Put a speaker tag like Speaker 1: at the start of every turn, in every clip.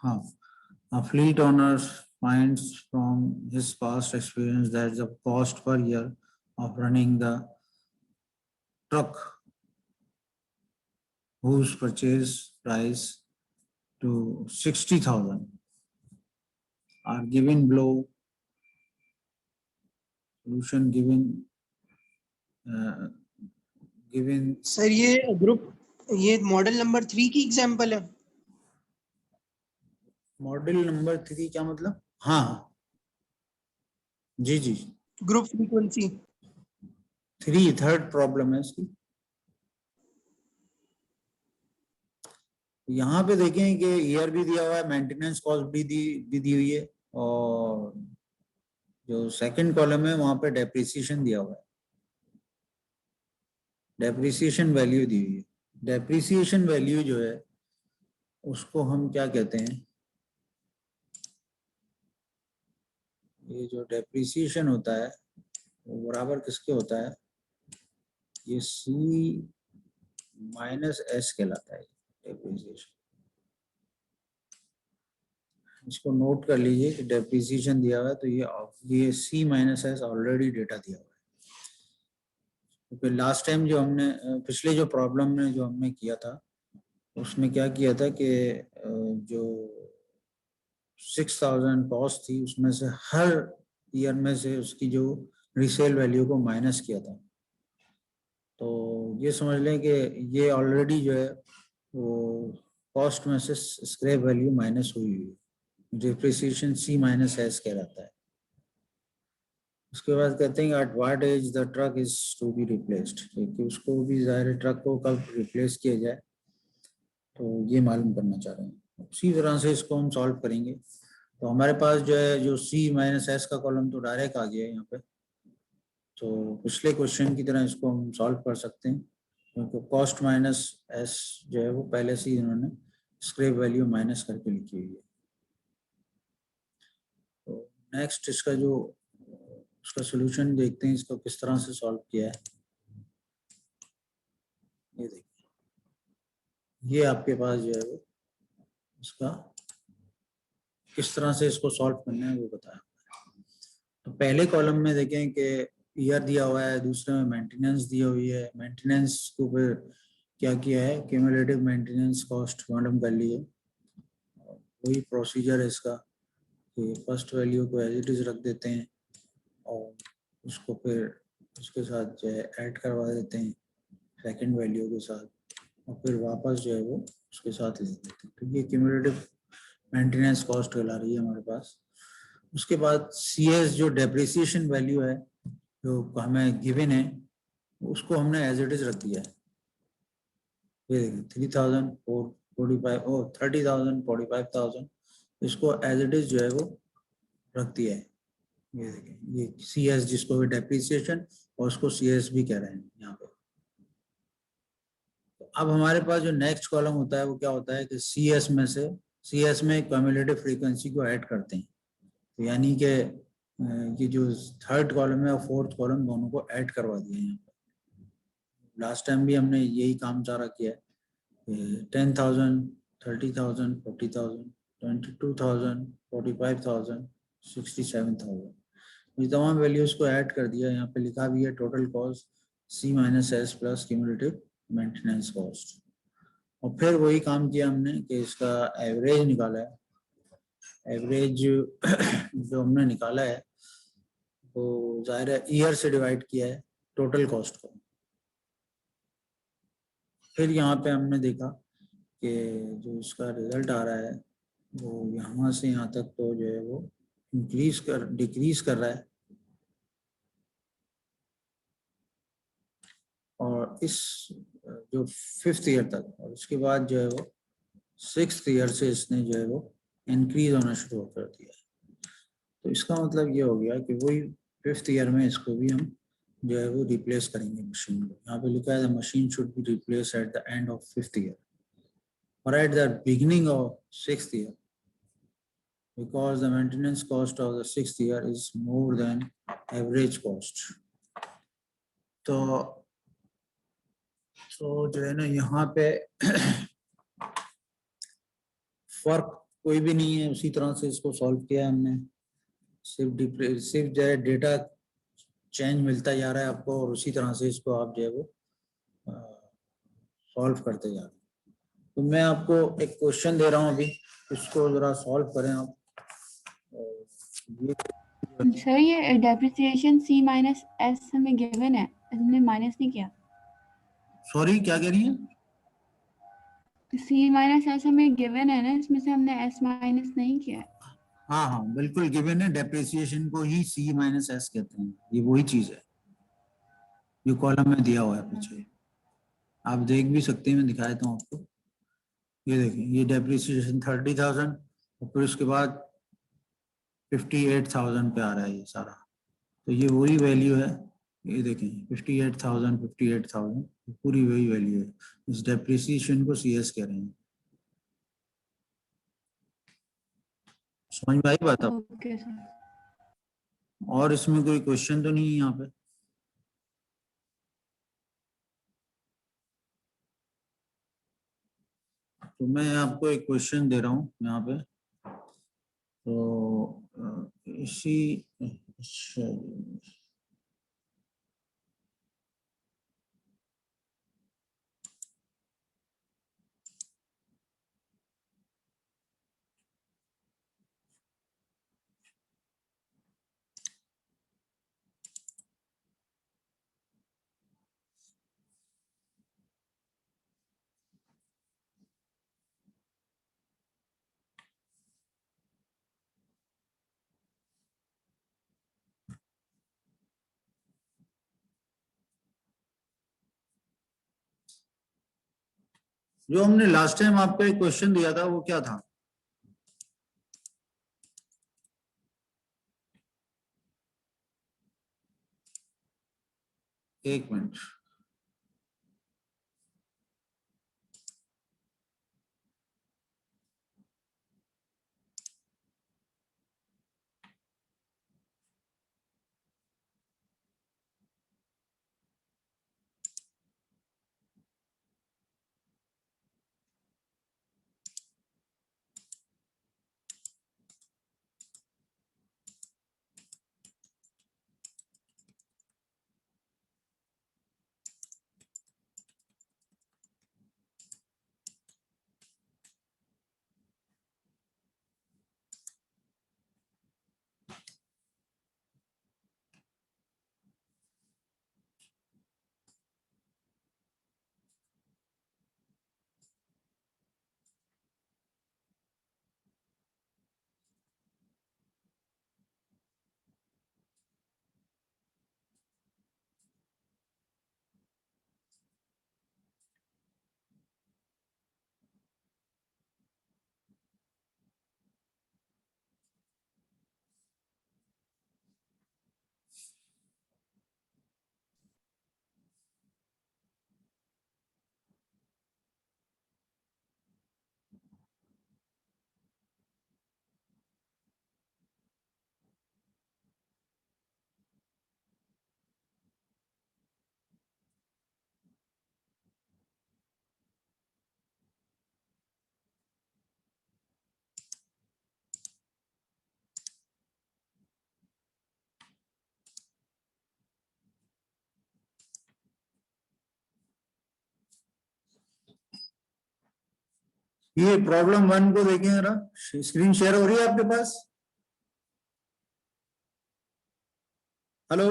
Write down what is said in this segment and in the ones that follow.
Speaker 1: हाँ, a fleet owner finds from his past experience that the cost per year of running the truck whose purchase price to 60,000 are given below. Solution given
Speaker 2: sir ये group, ये model number 3 की example है।
Speaker 1: Model number 3 क्या मतलब? हाँ जी जी,
Speaker 2: group frequency
Speaker 1: 3 third problem है इसकी। यहाँ पे देखें कि ईयर भी दिया हुआ है, मेंटेनेंस कॉस्ट भी दी हुई है, और जो सेकंड कॉलम है वहां पे डेप्रिसिएशन दिया हुआ है, डेप्रिसिएशन वैल्यू दी हुई है। डेप्रिसिएशन वैल्यू जो है उसको हम क्या कहते हैं, ये जो डेप्रिसिएशन होता है वो बराबर किसके होता है, ये C माइनस एस कहलाता है डेप्रिसिएशन। इसको नोट कर लीजिए कि डेप्रिसिएशन दिया हुआ है तो ये C minus S already data दिया हुआ है। क्योंकि लास्ट टाइम जो हमने पिछले जो प्रॉब्लम में जो हमने किया था उसमें क्या किया था कि जो 6,000 कॉस्ट थी उसमें से हर ईयर में से उसकी जो रीसेल वैल्यू को माइनस किया था। तो ये समझ लें कि ये ऑलरेडी जो है वो कॉस्ट में से स्क्रैप वैल्यू माइनस हुई हुई है, डिप्रिसिएशन C माइनस एस कहलाता है। उसके बाद कहते हैं at what as the truck is to be replaced, क्योंकि उसको भी ज़ाहिर है ट्रक को कब रिप्लेस किया जाए तो ये मालूम करना चाह रहे हैं। उसी तरह से इसको हम सॉल्व करेंगे। तो हमारे पास जो है जो C माइनस एस का कॉलम तो डायरेक्ट आ गया है यहाँ पे, तो पिछले क्वेश्चन की तरह इसको हम सॉल्व कर सकते हैं, क्योंकि कॉस्ट माइनस एस जो है वो पहले से इन्होंने स्क्रैप वैल्यू माइनस करके लिखी हुई है। तो नेक्स्ट इसका जो उसका सोल्यूशन देखते हैं, इसको किस तरह से सॉल्व किया है। ये देखिए, ये आपके पास जो है वो इसका किस तरह से इसको सॉल्व करना है वो बताया। तो पहले कॉलम में देखें कि ईयर दिया हुआ है, दूसरे में मेंटेनेंस दी हुई है। मेंटेनेंस को फिर क्या किया है, क्यूमुलेटिव मेंटेनेंस कॉस्ट मालूम कर ली है। वही प्रोसीजर है इसका कि फर्स्ट वैल्यू को एज इट इज रख देते हैं और उसको फिर उसके साथ जो है ऐड करवा देते हैं सेकंड वैल्यू के साथ, और फिर वापस जो है वो उसके साथ ले देते हैं। तो ये क्यूमुलेटिव मेंटेनेंस कॉस्ट कहला रही है हमारे पास। उसके बाद CS जो डेप्रिसिएशन वैल्यू है जो हमें गिवन है उसको हमने एज इट इज रख दिया है। ये देखिए 3,445 और 30,000 45,000 इसको एज इट इज जो है वो रख दिया है। ये देखिए, ये CS जिसको भी डेप्रिसिएशन और उसको CS भी कह रहे हैं यहाँ पे। तो अब हमारे पास जो नेक्स्ट कॉलम होता है वो क्या होता है कि CS में क्यूमुलेटिव फ्रीक्वेंसी को ऐड करते हैं। तो यानी कि ये जो थर्ड कॉलम है और फोर्थ कॉलम दोनों को ऐड करवा दिया यहाँ पे। लास्ट टाइम भी हमने यही काम सारा किया है। 10,000 30,000 40,000 22,000 45,000 67,000 ये तमाम वैल्यूज को ऐड कर दिया। यहाँ पे लिखा भी है total cost C minus S plus cumulative maintenance cost. और फिर वही काम किया हमने कि इसका एवरेज निकाला है। एवरेज जो हमने निकाला है वो जाहिर है ईयर से डिवाइड किया है टोटल कॉस्ट को। फिर यहाँ पे हमने देखा कि जो इसका रिजल्ट आ रहा है वो यहाँ से यहाँ तक तो जो है वो डिक्रीज कर रहा है, और इस जो 5th ईयर तक, और उसके बाद जो है वो 6th ईयर से इसने जो है वो इंक्रीज होना शुरू कर दिया है। तो इसका मतलब ये हो गया कि वही 5th ईयर में इसको भी हम जो है वो रिप्लेस करेंगे मशीन को। यहाँ पे लिखा है the machine should be replace at the end of 5th year और at the beginning of 6th year because the maintenance cost of the 6th year is more than average cost. तो जो है ना यहाँ पे फर्क कोई भी नहीं है, उसी तरह से इसको सॉल्व किया हमने। सिर्फ जो है डेटा चेंज मिलता जा रहा है आपको, और उसी तरह से इसको आप जो है वो सॉल्व करते जा रहे हैं। तो मैं आपको एक क्वेश्चन दे रहा हूँ अभी, इसको जरा सॉल्व करें आप। ये
Speaker 3: सर ये डेप्रिसिएशन C माइनस एस हमें गिवन है, हमने माइनस नहीं किया।
Speaker 1: सॉरी क्या कह रही हैं?
Speaker 3: C माइनस एस हमें गिवन है ना, इसमें से हमने S माइनस नहीं किया है।
Speaker 1: हाँ हाँ बिल्कुल गिवन है, डेप्रिसिएशन को ही C माइनस एस कहते हैं, ये वही चीज है, ये कॉलम में दिया हुआ है पीछे, आप देख भी सकते हैं, मैं दिखा देता हूँ आपको। ये देखिए, ये डेप्रिसिएशन 30,000 और फिर उसके बाद 58,000 पे आ रहा है ये सारा, तो ये वही वैल्यू है। ये देखें 58,000 पूरी वही वैल्यू है, इस डेप्रिसिएशन को CS कह रहे हैं। समझ में आई बात आप?
Speaker 3: Okay sir.
Speaker 1: और इसमें कोई क्वेश्चन तो नहीं है यहाँ पे? तो मैं आपको एक क्वेश्चन दे रहा हूँ यहाँ पे, तो इसी अच्छा, जो हमने लास्ट टाइम आपको एक क्वेश्चन दिया था वो क्या था? एक मिनट, ये प्रॉब्लम 1 को देखें जरा, स्क्रीन शेयर हो रही है आपके पास? हेलो?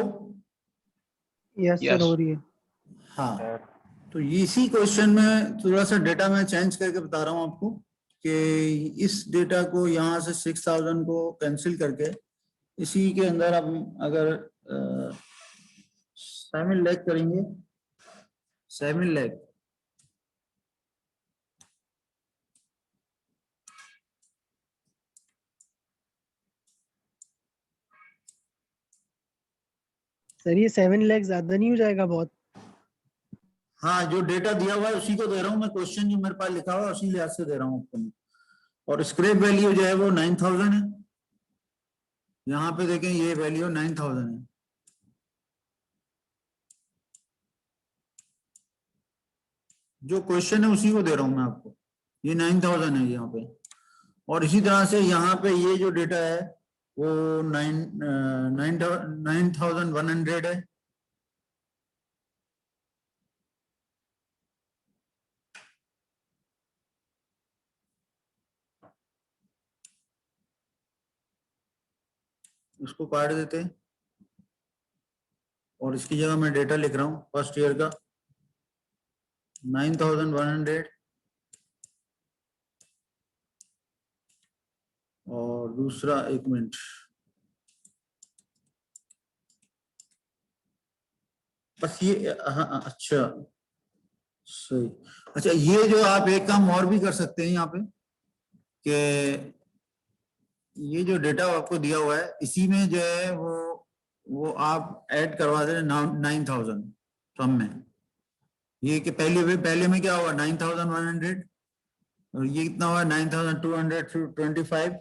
Speaker 2: यस सर, हो रही है।
Speaker 1: हाँ, तो इसी क्वेश्चन में थोड़ा सा डेटा मैं चेंज करके बता रहा हूँ आपको कि इस डेटा को यहाँ से 6,000 को कैंसिल करके इसी के अंदर हम अगर 7 लाख करेंगे, 7 लाख,
Speaker 2: सर ये 7 लाख ज्यादा नहीं हो जाएगा बहुत?
Speaker 1: हाँ जो डेटा दिया हुआ है उसी को दे रहा हूँ मैं, क्वेश्चन जो मेरे पास लिखा हुआ है उसी लिहाज से दे रहा हूँ आपको मैं। और स्क्रैप वैल्यू जो है वो 9,000 है, यहाँ पे देखें ये वैल्यू 9,000 है। जो क्वेश्चन है उसी को दे रहा हूँ मैं आपको, ये 9,000 है यहाँ पे। और इसी तरह से यहाँ पे ये जो डेटा है वो 9100 है। इसको काट देते हैं और इसकी जगह मैं डेटा लिख रहा हूँ फर्स्ट ईयर का 9100 और दूसरा, एक मिनट, बस ये, हाँ अच्छा सही। अच्छा, ये जो आप एक काम और भी कर सकते हैं यहाँ पे कि ये जो डेटा आपको दिया हुआ है इसी में जो है वो आप ऐड करवा दे 9000 सम में। ये कि पहले में क्या हुआ 9100 और ये कितना हुआ 9225,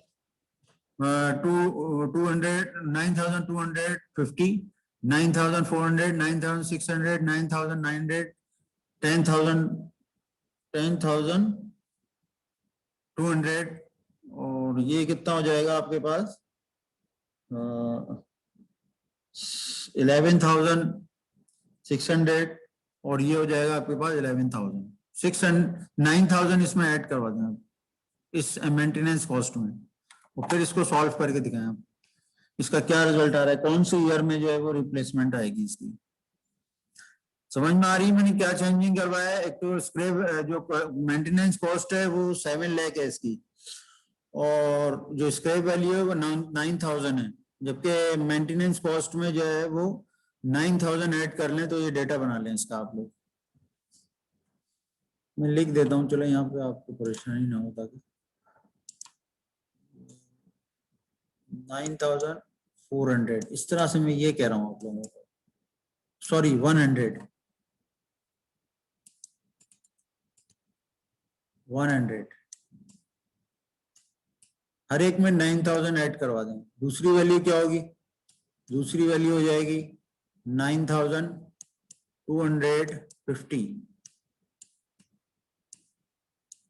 Speaker 1: 200, 9250, 9400, 9600, 9900, 10,000, 10,200 और ये कितना हो जाएगा आपके पास 11,600 और ये हो जाएगा आपके पास 11,600, 9,000 इसमें ऐड करवा दें आप इस मेंटेनेंस कॉस्ट में और फिर इसको सॉल्व करके दिखाएं आप इसका क्या रिजल्ट आ रहा है, कौन सी ईयर में जो है वो रिप्लेसमेंट आएगी इसकी। समझ में आ रही है मैंने क्या चेंजिंग करवाया है। एक तो स्क्रैप जो मेंटेनेंस कॉस्ट है वो 7 लाख है इसकी और जो स्क्रैप वैल्यू है वो 9,000 है, जबकि मेंटेनेंस कॉस्ट में जो है वो 9,000 ऐड कर लें तो ये डेटा बना लें इसका आप लोग। मैं लिख देता हूँ, चलो यहाँ पे आपको परेशानी ना हो ताकि 9,400 इस तरह से मैं ये कह रहा हूँ आप लोगों को, सॉरी 100 हर एक में 9,000 ऐड करवा दें। दूसरी वैल्यू क्या होगी, दूसरी वैल्यू हो जाएगी 9,250।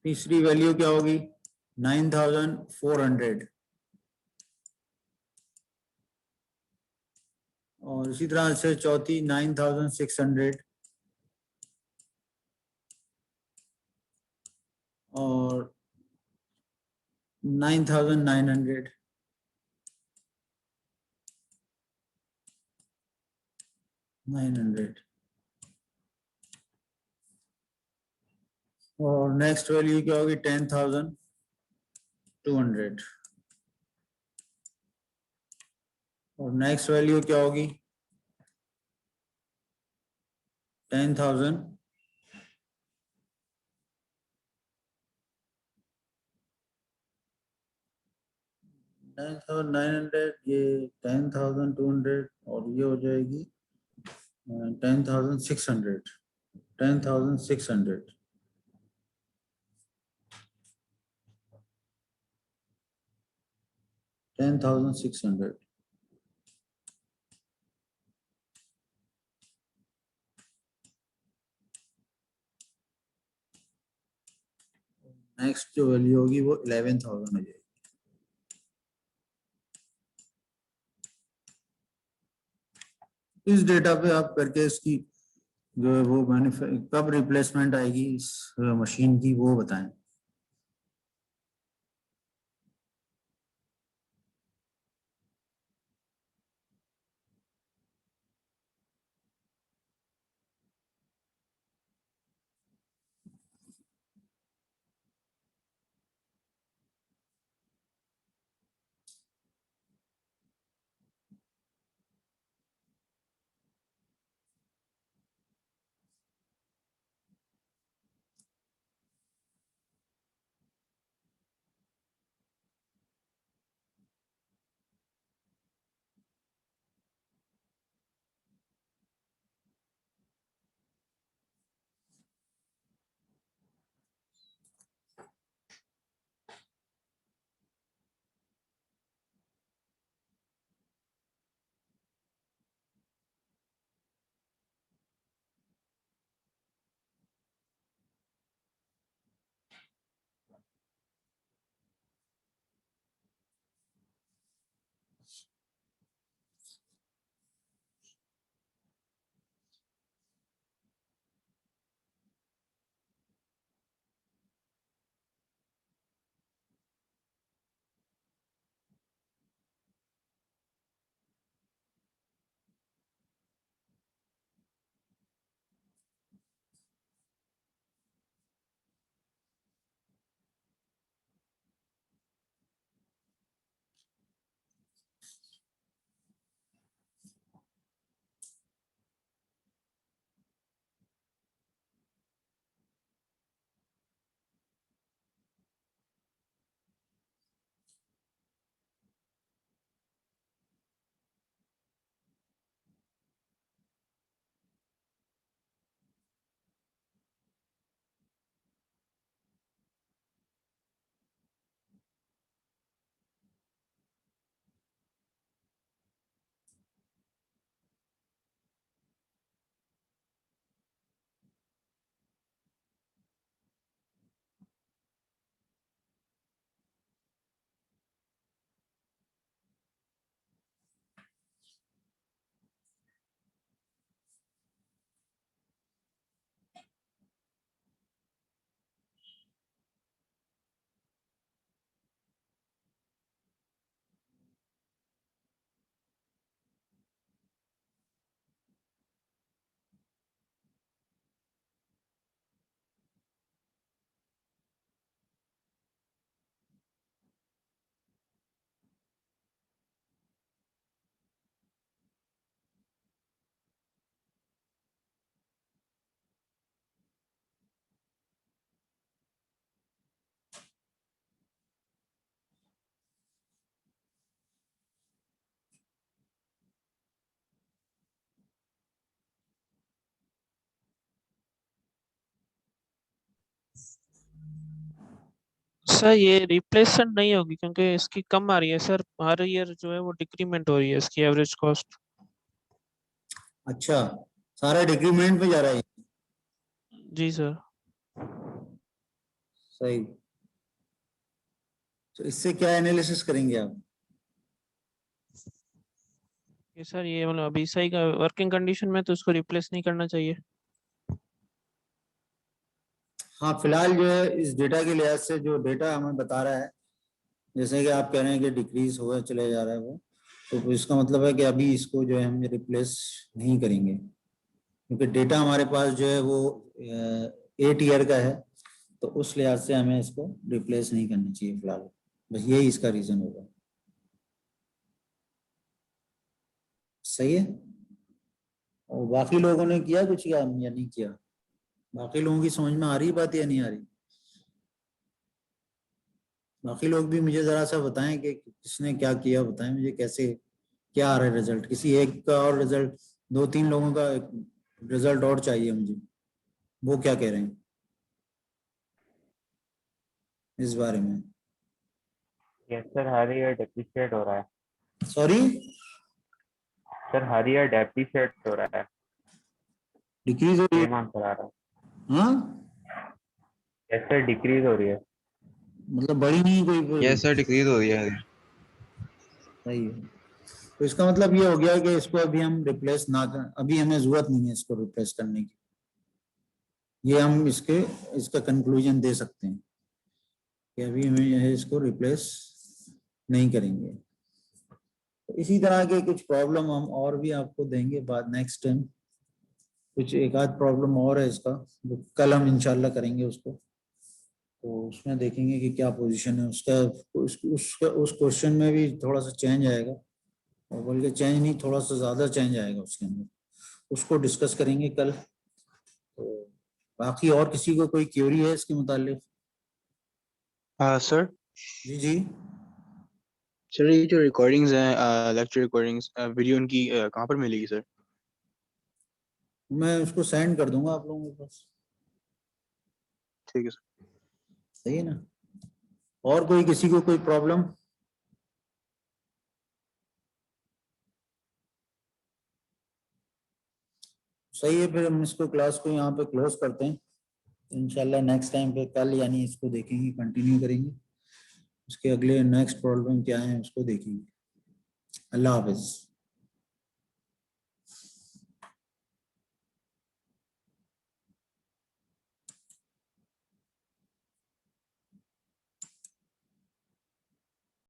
Speaker 1: तीसरी वैल्यू क्या होगी 9,400 और इसी तरह से चौथी 9,600 और 9,900 900 और नेक्स्ट वैल्यू क्या होगी 10,200 और नेक्स्ट वैल्यू क्या होगी 10,000 9,900 ये 10,200 और ये हो जाएगी 10,600 10,600 10,600 नेक्स्ट जो वैल्यू होगी वो 11,000 हो जाएगी। इस डेटा पे आप करके इसकी जो है वो कब रिप्लेसमेंट आएगी इस मशीन की वो बताएं।
Speaker 4: सर ये रिप्लेसमेंट नहीं होगी क्योंकि इसकी कम आ रही है सर, हर ईयर जो है वो डिक्रीमेंट हो रही है इसकी एवरेज कॉस्ट।
Speaker 1: अच्छा, सारा डिक्रीमेंट पे जा रहा है।
Speaker 4: जी सर।
Speaker 1: सही। तो इससे क्या एनालिसिस करेंगे आप?
Speaker 4: ये सर ये मतलब अभी सही का वर्किंग कंडीशन में तो इसको रिप्लेस नहीं करना चाहिए।
Speaker 1: हाँ, फिलहाल जो है इस डेटा के लिहाज से जो डेटा हमें बता रहा है, जैसे कि आप कह रहे हैं कि डिक्रीज हुआ चले जा रहा है वो, तो इसका मतलब है कि अभी इसको जो है हम रिप्लेस नहीं करेंगे, क्योंकि डेटा हमारे पास जो है वो 8 ईयर का है, तो उस लिहाज से हमें इसको रिप्लेस नहीं करना चाहिए फिलहाल। बस यही इसका रीजन होगा। सही है। और बाकी लोगों ने किया कुछ या नहीं किया? बाकी लोगों की समझ में आ रही बात या नहीं आ रही? बाकी लोग भी मुझे जरा सा बताएं कि किसने क्या किया, बताएं मुझे कैसे क्या आ रहा है रिजल्ट। किसी एक का और रिजल्ट, 2-3 लोगों का रिजल्ट और चाहिए मुझे, वो क्या कह रहे हैं इस बारे में?
Speaker 5: यस सर, हर ईयर डेप्रिशिएट हो रहा है।
Speaker 1: सॉरी,
Speaker 5: सर हर ईयर डेप्रिशिएट हो रहा है,
Speaker 1: डिक्रीज हो रही है?
Speaker 5: सेम आंसर आ रहा है।
Speaker 1: हाँ,
Speaker 5: यस सर, डिक्रीज हो रही है।
Speaker 1: मतलब बड़ी नहीं कोई?
Speaker 6: यस सर, डिक्रीज हो रही है।
Speaker 1: सही है। तो इसका मतलब ये हो गया कि इसको अभी हम रिप्लेस ना कर, अभी हमें जरूरत नहीं है इसको रिप्लेस करने की। ये हम इसका कंक्लूजन दे सकते हैं कि अभी हमें यह इसको रिप्लेस नहीं करेंगे। तो इसी तरह के कुछ प्रॉब्लम हम और भी आपको देंगे बाद नेक्स्ट टाइम। कुछ एक आध प्रॉब्लम और है इसका, जो कल हम इंशाल्लाह करेंगे उसको। तो उसमें देखेंगे कि क्या पोजीशन है उसका। उस क्वेश्चन में भी थोड़ा सा चेंज आएगा, और बल्कि चेंज नहीं, थोड़ा सा ज़्यादा चेंज आएगा उसके अंदर, उसको डिस्कस करेंगे कल। तो बाकी और किसी को कोई क्वेरी है इसके मुतालिक?
Speaker 6: सर
Speaker 1: जी जी।
Speaker 6: सर ये जो रिकॉर्डिंग्स हैं, लेक्चर रिकॉर्डिंग्स, वीडियो उनकी कहाँ पर मिलेगी सर?
Speaker 1: मैं उसको सेंड कर दूंगा आप लोगों के पास।
Speaker 6: ठीक है सर।
Speaker 1: सही है ना? और कोई किसी को कोई प्रॉब्लम? सही है, फिर हम इसको क्लास को यहाँ पे क्लोज करते हैं। इंशाल्लाह नेक्स्ट टाइम पे कल यानी इसको देखेंगे, कंटिन्यू करेंगे। उसके अगले नेक्स्ट प्रॉब्लम क्या है उसको देखेंगे। अल्लाह हाफिज।